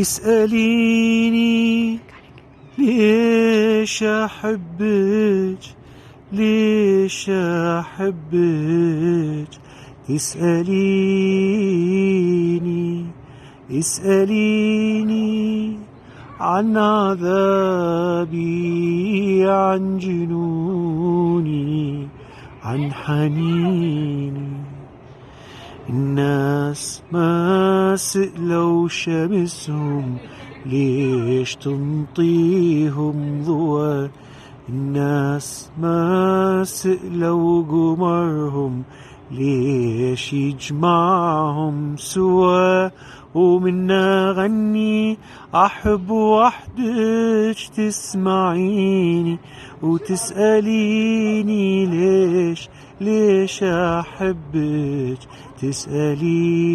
تسأليني ليش أحبك، ليش أحبك، تسأليني، اسأليني عن عذابي، عن جنوني، عن حنيني. الناس ما سألوا شمسهم ليش تنطيهم ضوء، الناس ما سألوا قمرهم ليش يجمعهم سوا. ومنا غني أحب وحدك تسمعيني وتسأليني ليش، ليش أحبك، تسأليني.